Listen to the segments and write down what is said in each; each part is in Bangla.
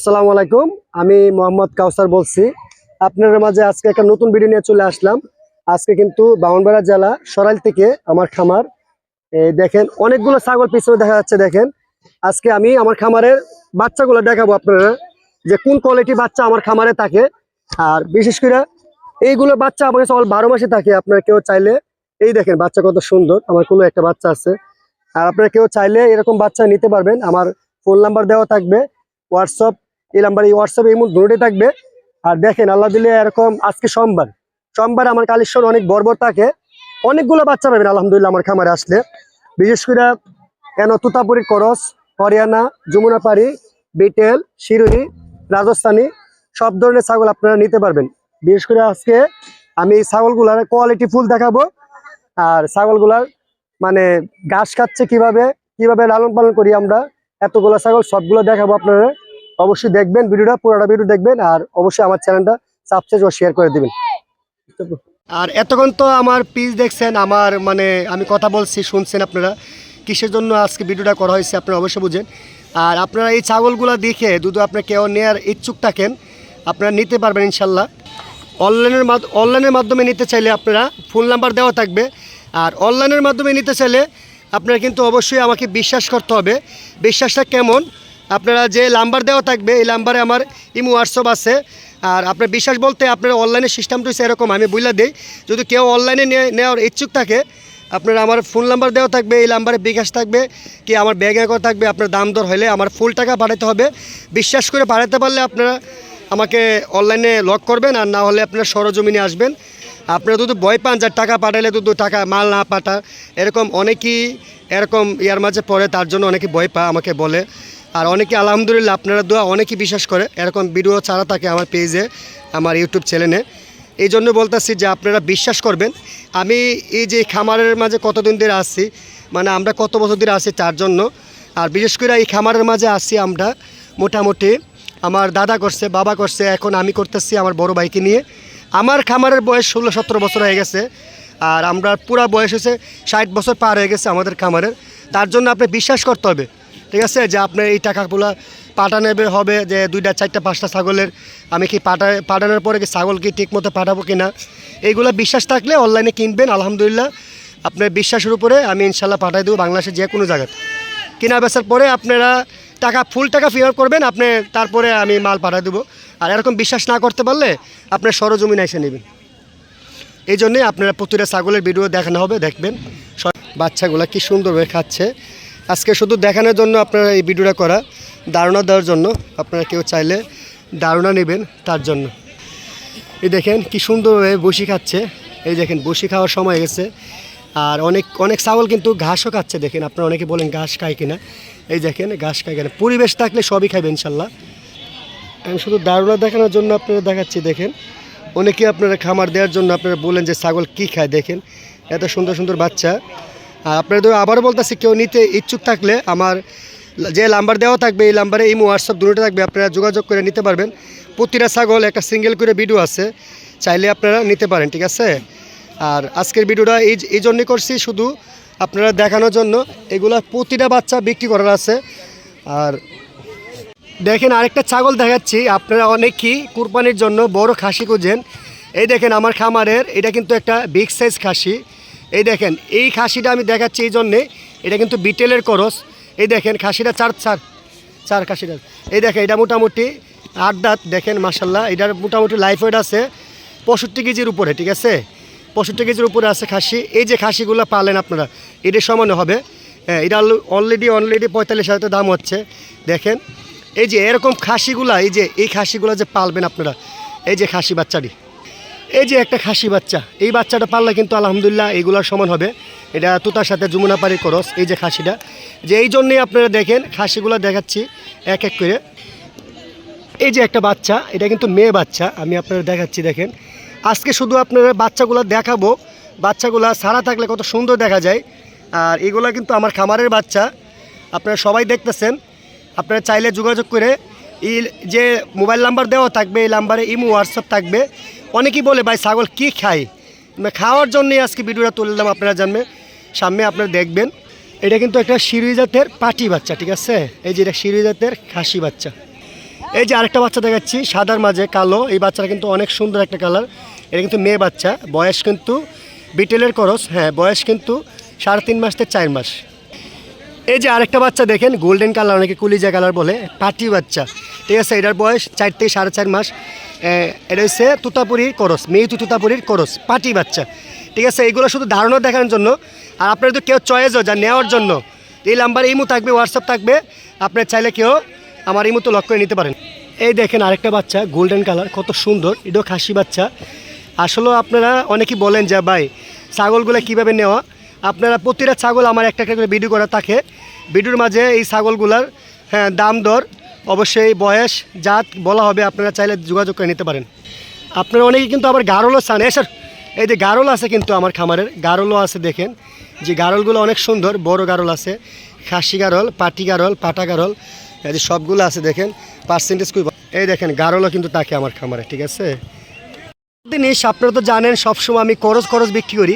আসসালামু আলাইকুম। আমি মোহাম্মদ কাউসার বলছি। আপনাদের মাঝে আজকে একটা নতুন ভিডিও নিয়ে চলে আসলাম। আজকে কিন্তু ব্রাহ্মণবাড়িয়া জেলা সরাইল থেকে আমার খামার। দেখেন অনেকগুলো ছাগল পিছনে দেখা যাচ্ছে। দেখেন আজকে আমি আমার খামারের বাচ্চাগুলো দেখাবো আপনারা, যে কোন কোয়ালিটি বাচ্চা আমার খামারে থাকে। আর বিশেষ করে এইগুলো বাচ্চা আমার কাছে 12 মাসে থাকে। আপনারা কেউ চাইলে, এই দেখেন বাচ্চা কত সুন্দর, আমার কোনো একটা বাচ্চা আছে। আর আপনারা কেউ চাইলে এরকম বাচ্চা নিতে পারবেন। আমার ফোন নাম্বার দেওয়া থাকবে, হোয়াটসঅ্যাপ এই নাম্বার, এই হোয়াটসঅ্যাপ এই দুটোই থাকবে। আর দেখেন আল্লাহ দিলে এরকম আজকে সোমবার আমার কালেকশন অনেক বড় থাকে, অনেকগুলো বাচ্চা পাবেন আলহামদুলিল্লাহ আমার খামারে আসলে। বিশেষ করে কেন তুতাপুরি করস, হরিয়ানা, যমুনাপাড়ি, বিটেল, শিরোহী, রাজস্থানী সব ধরনের ছাগল আপনারা নিতে পারবেন। বিশেষ করে আজকে আমি এই ছাগলগুলার কোয়ালিটি ফুল দেখাবো। আর ছাগলগুলার মানে ঘাস খাচ্ছে কিভাবে কিভাবে লালন পালন করি আমরা, এতগুলো ছাগল সবগুলো দেখাবো আপনারা। অবশ্যই দেখবেন ভিডিওটা, পুরোটা ভিডিও দেখবেন। আর অবশ্যই আমার চ্যানেলটা সাবস্ক্রাইব ও শেয়ার করে দিবেন। আর এতক্ষণ তো আমার পিস দেখছেন, আমার মানে আমি কথা বলছি শুনছেন আপনারা, কিসের জন্য আজকে ভিডিওটা করা হয়েছে আপনারা অবশ্যই বুঝেন। আর আপনারা এই ছাগলগুলো দেখে যদি আপনার কেউ নেওয়ার ইচ্ছুক থাকেন আপনারা নিতে পারবেন ইনশাল্লাহ। অনলাইনের মাধ্যমে নিতে চাইলে আপনারা ফোন নাম্বার দেওয়া থাকবে। আর অনলাইনের মাধ্যমে নিতে চাইলে আপনারা কিন্তু অবশ্যই আমাকে বিশ্বাস করতে হবে। বিশ্বাসটা কেমন, আপনারা যে নাম্বার দেওয়া থাকবে এই নাম্বারে আমার ইমো হোয়াটসঅ্যাপ আছে। আর আপনার বিশ্বাস বলতে আপনারা অনলাইনের সিস্টেমটা হচ্ছে এরকম, আমি বলে দিই, যদি কেউ অনলাইনে নেওয়ার ইচ্ছুক থাকে আপনারা আমার ফোন নাম্বার দেওয়া থাকবে, এই নাম্বারে বিকাশ থাকবে কি আমার ব্যাঙ্ক অ্যাকাউন্ট থাকবে। আপনার দাম দর হলে আমার ফুল টাকা পাঠাতে হবে। বিশ্বাস করে পাঠাতে পারলে আপনারা আমাকে অনলাইনে লক করবেন, আর না হলে আপনারা সরজমিনে আসবেন। আপনারা যদি ভয় পান যে টাকা পাঠালে যদি টাকা মাল না পাঠা, এরকম অনেকেই এরকম ইয়ার মাঝে পড়ে, তার জন্য অনেকে ভয় পায় আমাকে বলে। আর অনেকে আলহামদুলিল্লাহ আপনারা দোয়া অনেকেই বিশ্বাস করে, এরকম ভিডিও ছাড়া থাকে আমার পেজে, আমার ইউটিউব চ্যানেলে। এই জন্য বলতেছি যে আপনারা বিশ্বাস করবেন। আমি এই যে খামারের মাঝে কতদিন ধরে আসছি, মানে আমরা কত বছর ধরে আসি তার জন্য। আর বিশেষ করে এই খামারের মাঝে আসছি আমরা মোটামুটি, আমার দাদা করছে, বাবা করছে, এখন আমি করতেছি আমার বড় ভাইকে নিয়ে। আমার খামারের বয়স 16-17 বছর হয়ে গেছে। আর আমরা পুরা বয়স হয়েছে 60 বছর পার হয়ে গেছে আমাদের খামারের। তার জন্য আপনি বিশ্বাস করতে হবে, ঠিক আছে, যে আপনার এই টাকাগুলো পাঠানো হবে, যে 2টা 4টা 5টা ছাগলের আমি কি পাঠানোর পরে কি ছাগল কি ঠিক মতো পাঠাবো কি না, এইগুলো বিশ্বাস থাকলে অনলাইনে কিনবেন। আলহামদুলিল্লাহ আপনার বিশ্বাসের উপরে আমি ইনশাল্লাহ পাঠাই দেবো বাংলাদেশের যে কোনো জায়গাতে। কিনা বেচার পরে আপনারা ফুল টাকা পেমেন্ট করবেন, আপনি তারপরে আমি মাল পাঠিয়ে দেবো। আর এরকম বিশ্বাস না করতে পারলে আপনার সরজমিনে এসে নেবেন। এই জন্যই আপনারা প্রতিটা ছাগলের ভিডিও দেখানো হবে, দেখবেন বাচ্চাগুলো কি সুন্দরভাবে খাচ্ছে। আজকে শুধু দেখানোর জন্য আপনারা এই ভিডিওটা করা, ধারণা দেওয়ার জন্য। আপনারা কেউ চাইলে ধারণা নেবেন তার জন্য। এই দেখেন কি সুন্দরভাবে বসি খাচ্ছে, এই দেখেন বসি খাওয়ার সময় গেছে। আর অনেক ছাগল কিন্তু ঘাসও খাচ্ছে, দেখেন আপনারা অনেকে বলেন ঘাস খায় কিনা, এই দেখেন ঘাস খায় কিনা। পরিবেশ থাকলে সবই খাইবে ইনশাল্লাহ। আমি শুধু ধারণা দেখানোর জন্য আপনারা দেখাচ্ছি। দেখেন অনেকে আপনারা খামার দেওয়ার জন্য আপনারা বলেন যে ছাগল কি খায়, দেখেন এত সুন্দর সুন্দর বাচ্চা। আর আপনাদের আবারও বলতেছি, কেউ নিতে ইচ্ছুক থাকলে আমার যে নাম্বার দেওয়া থাকবে এই নাম্বারে ইমো হোয়াটসঅ্যাপ দুটোটা থাকবে, আপনারা যোগাযোগ করে নিতে পারবেন। প্রতিটা ছাগল একটা সিঙ্গেল করে ভিডিও আছে, চাইলে আপনারা নিতে পারেন, ঠিক আছে। আর আজকের ভিডিওটা এই জন্যই করছি, শুধু আপনারা দেখানোর জন্য। এগুলা প্রতিটা বাচ্চা বিক্রি করার আছে। আর দেখেন আরেকটা ছাগল দেখাচ্ছি, আপনারা অনেকেই কুরবানির জন্য বড় খাসি খুঁজেন। এই দেখেন আমার খামারের এটা কিন্তু একটা বিগ সাইজ খাসি। এই দেখেন এই খাসিটা আমি দেখাচ্ছি এই জন্যে, এটা কিন্তু বিটেলের করস। এই দেখেন খাসিটা চার খাসিটা। এই দেখেন এটা মোটামুটি 8 দাঁত। দেখেন মাশাল্লাহ, এটার মোটামুটি লাইফ ওয়েট আছে 65 কেজির উপরে, ঠিক আছে, 65 কেজির উপরে আছে খাসি। এই যে খাসিগুলো পালেন আপনারা এটার সমান হবে। হ্যাঁ, এটা অলরেডি 45,000 দাম হচ্ছে। দেখেন এই যে এরকম খাসিগুলা, এই খাসিগুলা যে পালবেন আপনারা, এই যে খাসি বাচ্চাটি, এই যে একটা খাসি বাচ্চা, এই বাচ্চাটা পাললে কিন্তু আলহামদুলিল্লাহ এইগুলার সমান হবে। এটা তুতার সাথে যমুনাপাড়ি করস, এই যে খাসিটা, যে এই জন্যেই আপনারা দেখেন খাসিগুলো দেখাচ্ছি এক এক করে। এই যে একটা বাচ্চা, এটা কিন্তু মেয়ে বাচ্চা, আমি আপনারা দেখাচ্ছি। দেখেন আজকে শুধু আপনারা বাচ্চাগুলো দেখাবো, বাচ্চাগুলো সারা থাকলে কত সুন্দর দেখা যায়। আর এগুলো কিন্তু আমার খামারের বাচ্চা, আপনারা সবাই দেখতেছেন। আপনারা চাইলে যোগাযোগ করে এই যে মোবাইল নাম্বার দেওয়া থাকবে এই নাম্বারে ইমো হোয়াটসঅ্যাপ থাকবে। অনেকেই বলে ভাই ছাগল কি খায়, খাওয়ার জন্যই আজকে ভিডিওটা তুললাম, আপনারা জানবেন সামনে আপনারা দেখবেন। এটা কিন্তু একটা শিরোহী জাতের পাটি বাচ্চা, ঠিক আছে, এই যে এটা শিরোহী জাতের খাসি বাচ্চা। এই যে আরেকটা বাচ্চা দেখাচ্ছি সাদার মাঝে কালো, এই বাচ্চাটা কিন্তু অনেক সুন্দর একটা কালার। এটা কিন্তু মেয়ে বাচ্চা, বয়স কিন্তু বিটেলের করস, হ্যাঁ বয়স কিন্তু 3.5 মাস থেকে 4 মাস। এই যে আরেকটা বাচ্চা দেখেন গোল্ডেন কালার, অনেকে কুলিজা কালার বলে, পাটি বাচ্চা, ঠিক আছে। এটার বয়স 4 থেকে 4.5 মাস। এটা হচ্ছে তুতাপুরির করস, মেয়ে তুতাপুরির করস, পাটি বাচ্চা, ঠিক আছে। এইগুলো শুধু ধারণা দেখানোর জন্য, আর আপনার যদি কেউ চয়েসও যা নেওয়ার জন্য এই নাম্বারে ইমো থাকবে, হোয়াটসঅ্যাপ থাকবে, আপনার চাইলে কেউ আমার ইমো তো লক করে নিতে পারেন। এই দেখেন আরেকটা বাচ্চা গোল্ডেন কালার, কত সুন্দর, এটাও খাসি বাচ্চা। আসলে আপনারা অনেকেই বলেন যে ভাই ছাগলগুলো কীভাবে নেওয়া, আপনারা প্রতিটা ছাগল আমার একটা একটা করে ভিডিও করা থাকে, ভিডিওর মাঝে এই ছাগলগুলার হ্যাঁ দাম দর অবশ্যই বয়স জাত বলা হবে, আপনারা চাইলে যোগাযোগ করে নিতে পারেন। আপনারা অনেকে কিন্তু আবার গারলও চান, স্যার এই যে গারল আছে কিন্তু আমার খামারের, গারলও আছে দেখেন, যে গারলগুলো অনেক সুন্দর, বড় গারল আছে, খাসি গারল, পাটি গারল, পাটা গারল, এই যে সবগুলো আছে দেখেন, পার্সেন্টেজ খুব। এই দেখেন গারলও কিন্তু থাকে আমার খামারে, ঠিক আছে। জিনিস আপনারা তো জানেন সবসময় আমি খরচ বিক্রি করি।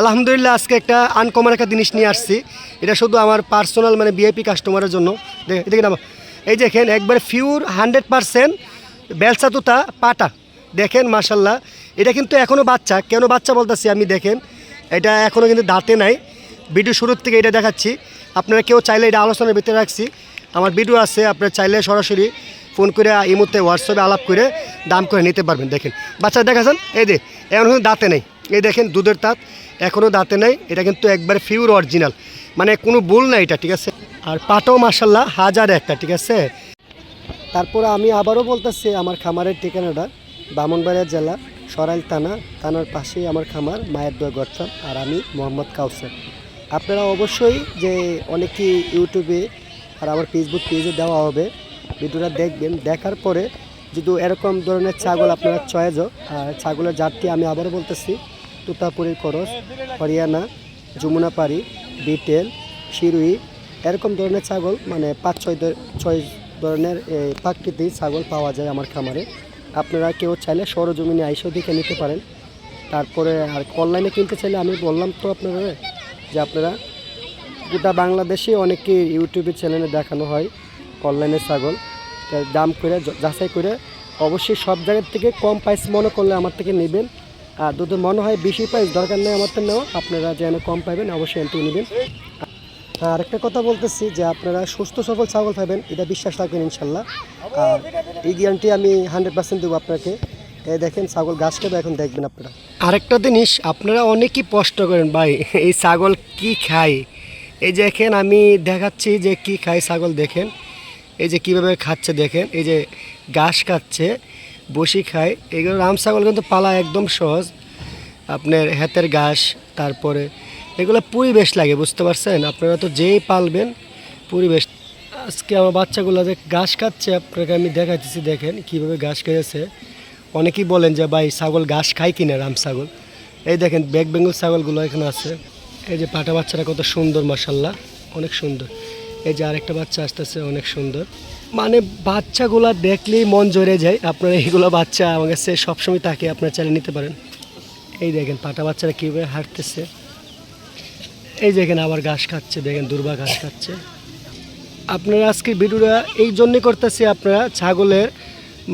আলহামদুলিল্লাহ আজকে একটা আনকমন একটা জিনিস নিয়ে আসছি, এটা শুধু আমার পার্সোনাল মানে ভিআইপি কাস্টমারের জন্য। দেখেন আমার এই দেখেন একবারে পিওর 100% বেলসা তুতা পাটা, দেখেন মাশাল্লাহ। এটা কিন্তু এখনও বাচ্চা, কেন বাচ্চা বলতেছি আমি, দেখেন এটা এখনও কিন্তু দাঁতে নাই। ভিডিও শুরুর থেকে এটা দেখাচ্ছি, আপনারা কেউ চাইলে এটা আলোচনার ভিতরে রাখছি, আমার ভিডিও আছে, আপনারা চাইলে সরাসরি ফোন করে এই মুহূর্তে হোয়াটসঅ্যাপে আলাপ করে দাম করে নিতে পারবেন। দেখেন বাচ্চা দেখাচ্ছেন, এই যে এখন কিন্তু দাঁতে নেই, এই দেখেন দুধের দাঁত এখনও দাঁতে নেই, এটা কিন্তু একবার পিওর অরিজিনাল, মানে কোনো ভুল না এটা, ঠিক আছে। আর পাটাও মাশাল্লাহ 1000 একটা, ঠিক আছে। তারপরে আমি আবারও বলতেছি আমার খামারের ঠিকানাটা ব্রাহ্মণবাড়িয়া জেলা সরাইল থানার পাশেই আমার খামার, মায়ের দোয়া গড়চাম, আর আমি মোহাম্মদ কাউসার। আপনারা অবশ্যই যে অনেকেই ইউটিউবে আর আমার ফেসবুক পেজে দেওয়া হবে, ভিডিওটা দেখবেন, দেখার পরে যদি এরকম ধরনের ছাগল আপনারা চয়েজও, আর ছাগলের জাতটি আমি আবারও বলতেছি তুতাপুরির করস, হরিয়ানা, যমুনাপাড়ি, বিটেল, শিরুই, এরকম ধরনের ছাগল মানে 5-6 ধরনের প্রাকৃতিক ছাগল পাওয়া যায় আমার খামারে। আপনারা কেউ চাইলে সরজমিনে আইসেও দেখে নিতে পারেন। তারপরে আর অনলাইনে কিনতে চাইলে আমি বললাম তো আপনারা যে আপনারা গোটা বাংলাদেশে অনেকে ইউটিউবের চ্যানেলে দেখানো হয় অনলাইনে ছাগল, দাম করে যাচাই করে অবশ্যই সব জায়গার থেকে কম প্রাইস মনে করলে আমার থেকে নেবেন, আর যদি মনে হয় বেশি প্রাইস দরকার নেই আমার থেকে নেওয়া, আপনারা যেন কম পাবেন অবশ্যই এন থেকে নেবেন। আরেকটা কথা বলতেছি যে আপনারা সুস্থ সফল ছাগল পাবেন, এটা বিশ্বাস রাখবেন ইনশাল্লাহ, আর এই গ্যারান্টি আমি 100% দেবো আপনাকে। এই দেখেন ছাগল ঘাস খাবে, এখন দেখবেন আপনারা। আরেকটা জিনিস আপনারা অনেকেই প্রশ্ন করেন ভাই এই ছাগল কি খায়, এই যে দেখেন আমি দেখাচ্ছি যে কি খায় ছাগল, দেখেন এই যে কীভাবে খাচ্ছে, দেখেন এই যে ঘাস খাচ্ছে, বসি খায়। এগুলো রাম ছাগল কিন্তু পালা একদম সহজ, আপনার হাতের ঘাস, তারপরে এগুলো পরিবেশ লাগে, বুঝতে পারছেন, আপনারা তো যেই পালবেন পরিবেশ। আজকে আমার বাচ্চাগুলো যে ঘাস খাচ্ছে আপনাকে আমি দেখাচ্ছি, দেখেন কীভাবে ঘাস খেয়েছে। অনেকেই বলেন যে ভাই ছাগল ঘাস খায় কিনা রাম ছাগল, এই দেখেন ব্যাক বেঙ্গল ছাগলগুলো এখানে আছে। এই যে পাটা বাচ্চারা কত সুন্দর মাশাল্লাহ, অনেক সুন্দর। এই যে আরেকটা বাচ্চা আসতেছে, অনেক সুন্দর, মানে বাচ্চাগুলো দেখলেই মন জড়ে যায়। আপনারা এইগুলো বাচ্চা আমার কাছে সবসময় থাকে, আপনারা চালিয়ে নিতে পারেন। এই দেখেন পাটা বাচ্চারা কীভাবে হাঁটতেছে, এই দেখেন আবার ঘাস খাচ্ছে, দেখেন দুর্বা ঘাস খাচ্ছে। আপনারা আজকে ভিডিওটা এই জন্যে করতেছি, আপনারা ছাগলের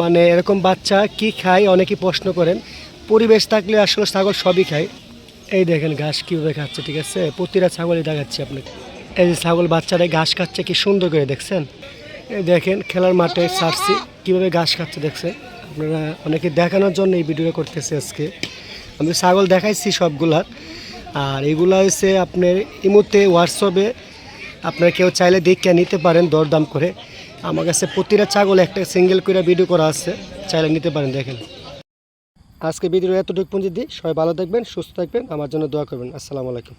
মানে এরকম বাচ্চা কি খায় অনেকেই প্রশ্ন করেন, পরিবেশ থাকলে আসলে ছাগল সবই খায়। এই দেখেন ঘাস কীভাবে খাচ্ছে, ঠিক আছে, প্রতিটা ছাগলই দেখাচ্ছে আপনাকে। এই যে ছাগল বাচ্চারাই ঘাস খাচ্ছে কি সুন্দর করে, দেখছেন, এই দেখেন খেলার মাঠে ছাড়ছি কীভাবে ঘাস খাচ্ছে, দেখছেন। আপনারা অনেকে দেখানোর জন্য এই ভিডিওটা করতেছে আজকে, আমি ছাগল দেখাইছি সবগুলা। আর এগুলো হচ্ছে আপনার ইমোতে হোয়াটসঅ্যাপে আপনারা কেউ চাইলে দেখে নিতে পারেন দরদাম করে। আমার কাছে প্রতিটা ছাগল একটা সিঙ্গেল করে ভিডিও করা আছে, চাইলে নিতে পারেন। দেখেন আজকে ভিডিও এতটুকু পর্যন্ত দিই, সবাই ভালো থাকবেন, সুস্থ থাকবেন, আমার জন্য দোয়া করবেন। আসসালামু আলাইকুম।